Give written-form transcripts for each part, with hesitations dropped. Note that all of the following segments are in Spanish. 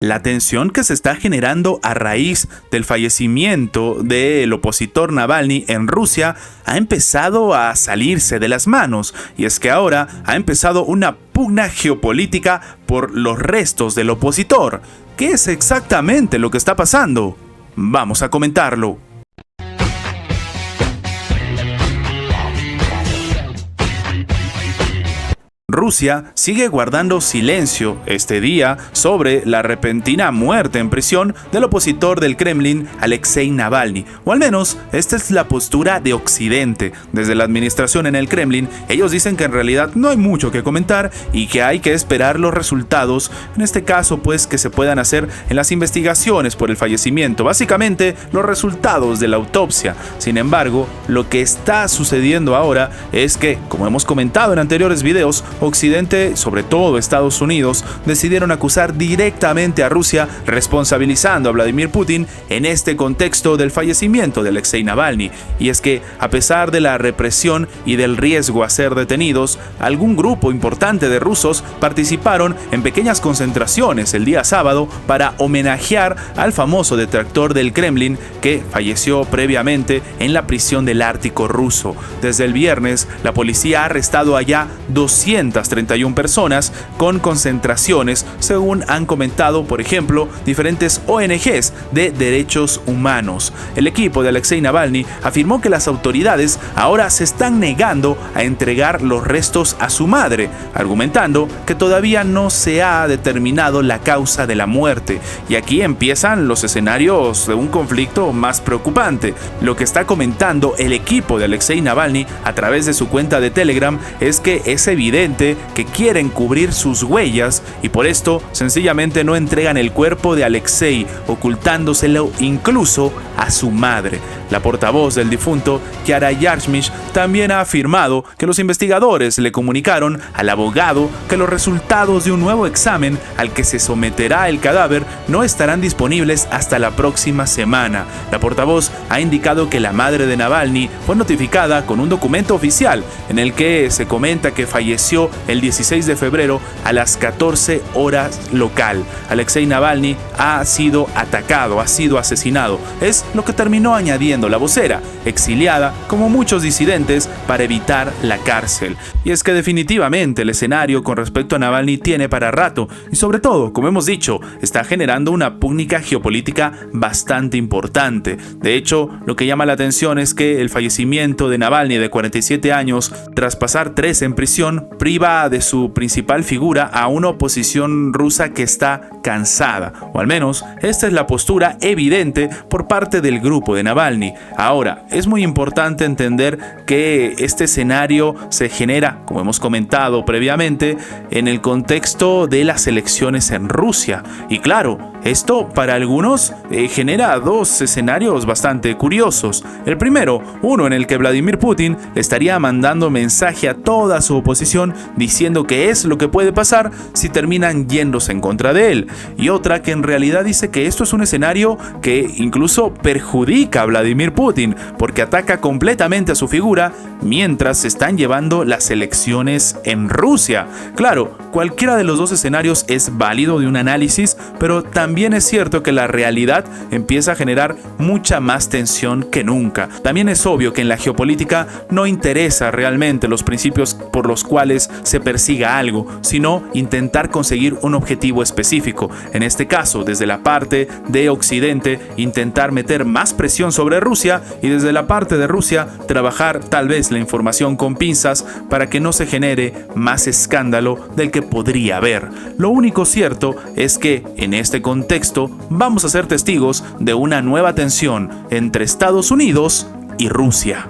La tensión que se está generando a raíz del fallecimiento del opositor Navalny en Rusia ha empezado a salirse de las manos, y es que ahora ha empezado una pugna geopolítica por los restos del opositor. ¿Qué es exactamente lo que está pasando? Vamos a comentarlo. Rusia sigue guardando silencio este día sobre la repentina muerte en prisión del opositor del Kremlin, Alexei Navalny, o al menos esta es la postura de Occidente. Desde la administración en el Kremlin, ellos dicen que en realidad no hay mucho que comentar y que hay que esperar los resultados, en este caso pues que se puedan hacer en las investigaciones por el fallecimiento, básicamente los resultados de la autopsia. Sin embargo, lo que está sucediendo ahora es que, como hemos comentado en anteriores videos, Occidente, sobre todo Estados Unidos, decidieron acusar directamente a Rusia, responsabilizando a Vladimir Putin en este contexto del fallecimiento de Alexei Navalny. Y es que, a pesar de la represión y del riesgo a ser detenidos, algún grupo importante de rusos participaron en pequeñas concentraciones el día sábado para homenajear al famoso detractor del Kremlin que falleció previamente en la prisión del Ártico ruso. Desde el viernes, la policía ha arrestado allá 231 personas con concentraciones, según han comentado, por ejemplo, diferentes ONGs de derechos humanos. El equipo de Alexei Navalny afirmó que las autoridades ahora se están negando a entregar los restos a su madre, argumentando que todavía no se ha determinado la causa de la muerte. Y aquí empiezan los escenarios de un conflicto más preocupante. Lo que está comentando el equipo de Alexei Navalny a través de su cuenta de Telegram es que es evidente que quieren cubrir sus huellas y por esto sencillamente no entregan el cuerpo de Alexei, ocultándoselo incluso a su madre. La portavoz del difunto, Kiara Yarmysh, también ha afirmado que los investigadores le comunicaron al abogado que los resultados de un nuevo examen al que se someterá el cadáver no estarán disponibles hasta la próxima semana. La portavoz ha indicado que la madre de Navalny fue notificada con un documento oficial en el que se comenta que falleció el 16 de febrero a las 14 horas local. Alexei Navalny ha sido atacado, ha sido asesinado. Es lo que terminó añadiendo la vocera, exiliada como muchos disidentes para evitar la cárcel. Y es que definitivamente el escenario con respecto a Navalny tiene para rato y sobre todo, como hemos dicho, está generando una pugna geopolítica bastante importante. De hecho, lo que llama la atención es que el fallecimiento de Navalny de 47 años, tras pasar 3 en prisión, priva de su principal figura a una oposición rusa que está cansada, o al menos esta es la postura evidente por parte del grupo de Navalny. Ahora, es muy importante entender que este escenario se genera, como hemos comentado previamente, en el contexto de las elecciones en Rusia. Y claro, esto para algunos genera dos escenarios bastante curiosos. El primero, uno en el que Vladimir Putin le estaría mandando mensaje a toda su oposición diciendo que es lo que puede pasar si terminan yéndose en contra de él. Y otra que en realidad dice que esto es un escenario que incluso perjudica a Vladimir Putin porque ataca completamente a su figura mientras se están llevando las elecciones en Rusia. Claro, cualquiera de los dos escenarios es válido de un análisis, pero también es cierto que la realidad empieza a generar mucha más tensión que nunca. También es obvio que en la geopolítica no interesa realmente los principios por los cuales se persiga algo, sino intentar conseguir un objetivo específico. En este caso, desde la parte de Occidente, intentar meter más presión sobre Rusia y desde la parte de Rusia trabajar tal vez la información con pinzas para que no se genere más escándalo del que podría haber. Lo único cierto es que en este contexto vamos a ser testigos de una nueva tensión entre Estados Unidos y Rusia.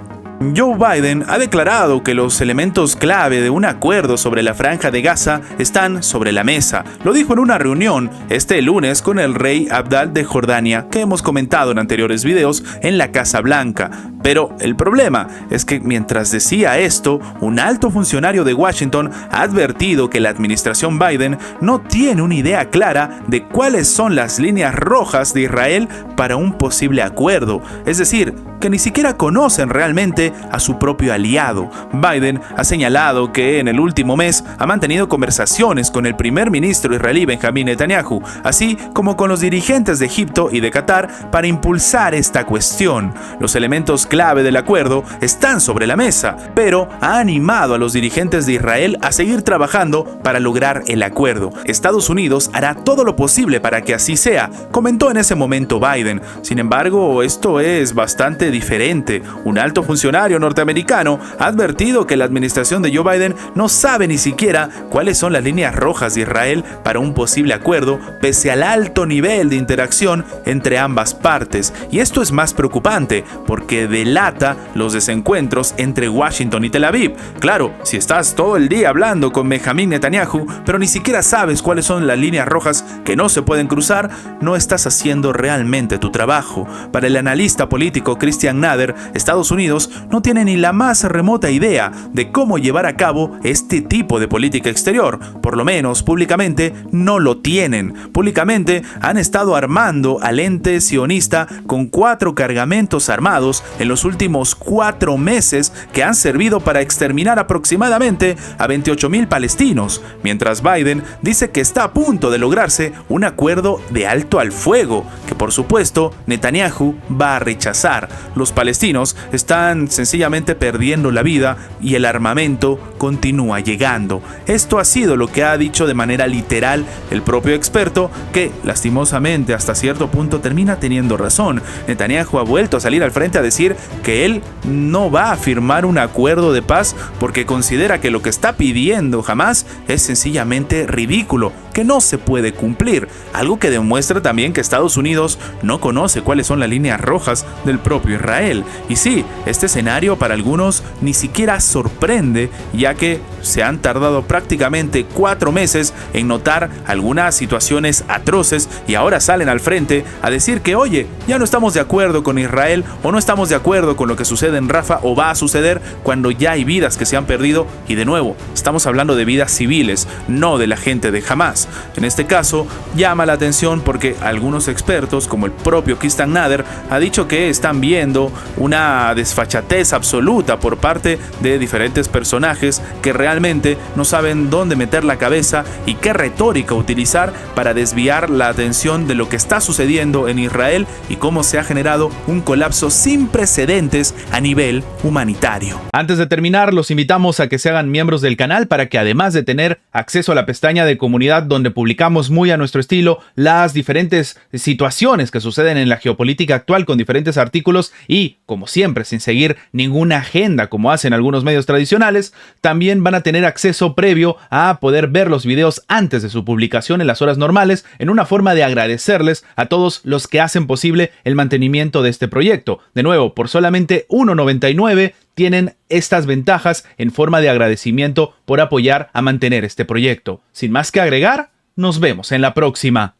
Joe Biden ha declarado que los elementos clave de un acuerdo sobre la Franja de Gaza están sobre la mesa. Lo dijo en una reunión este lunes con el rey Abdal de Jordania, que hemos comentado en anteriores videos, en la Casa Blanca. Pero el problema es que mientras decía esto, un alto funcionario de Washington ha advertido que la administración Biden no tiene una idea clara de cuáles son las líneas rojas de Israel para un posible acuerdo. Es decir, que ni siquiera conocen realmente a su propio aliado. Biden ha señalado que en el último mes ha mantenido conversaciones con el primer ministro israelí Benjamín Netanyahu, así como con los dirigentes de Egipto y de Qatar para impulsar esta cuestión. Los elementos clave del acuerdo están sobre la mesa, pero ha animado a los dirigentes de Israel a seguir trabajando para lograr el acuerdo. Estados Unidos hará todo lo posible para que así sea, comentó en ese momento Biden. Sin embargo, esto es bastante diferente. Un alto funcionario norteamericano ha advertido que la administración de Joe Biden no sabe ni siquiera cuáles son las líneas rojas de Israel para un posible acuerdo, pese al alto nivel de interacción entre ambas partes. Y esto es más preocupante porque delata los desencuentros entre Washington y Tel Aviv. Claro, si estás todo el día hablando con Benjamín Netanyahu, pero ni siquiera sabes cuáles son las líneas rojas que no se pueden cruzar, no estás haciendo realmente tu trabajo. Para el analista político Christian Nader, Estados Unidos no tiene ni la más remota idea de cómo llevar a cabo este tipo de política exterior. Por lo menos públicamente no lo tienen. Públicamente han estado armando al ente sionista con 4 cargamentos armados en los últimos 4 meses que han servido para exterminar aproximadamente a 28,000 palestinos, mientras Biden dice que está a punto de lograrse un acuerdo de alto al fuego, que por supuesto Netanyahu va a rechazar. Los palestinos están sencillamente perdiendo la vida y el armamento continúa llegando. Esto ha sido lo que ha dicho de manera literal el propio experto, que lastimosamente hasta cierto punto termina teniendo razón. Netanyahu ha vuelto a salir al frente a decir que él no va a firmar un acuerdo de paz porque considera que lo que está pidiendo Hamás es sencillamente ridículo, que no se puede cumplir, algo que demuestra también que Estados Unidos no conoce cuáles son las líneas rojas del propio Israel. Y sí, este escenario para algunos ni siquiera sorprende, ya que se han tardado prácticamente 4 meses en notar algunas situaciones atroces y ahora salen al frente a decir que oye, ya no estamos de acuerdo con Israel o no estamos de acuerdo con lo que sucede en Rafah o va a suceder, cuando ya hay vidas que se han perdido y de nuevo estamos hablando de vidas civiles, no de la gente de Hamás. En este caso llama la atención porque algunos expertos como el propio Christian Nader ha dicho que están viendo una desfachatez absoluta por parte de diferentes personajes que realmente no saben dónde meter la cabeza y qué retórica utilizar para desviar la atención de lo que está sucediendo en Israel y cómo se ha generado un colapso sin precedentes a nivel humanitario. Antes de terminar, los invitamos a que se hagan miembros del canal para que, además de tener acceso a la pestaña de comunidad donde publicamos muy a nuestro estilo las diferentes situaciones que suceden en la geopolítica actual con diferentes artículos y, como siempre, sin seguir ninguna agenda como hacen algunos medios tradicionales, también van a tener acceso previo a poder ver los videos antes de su publicación en las horas normales, en una forma de agradecerles a todos los que hacen posible el mantenimiento de este proyecto. De nuevo, por solamente $1.99 tienen estas ventajas en forma de agradecimiento por apoyar a mantener este proyecto. Sin más que agregar, nos vemos en la próxima.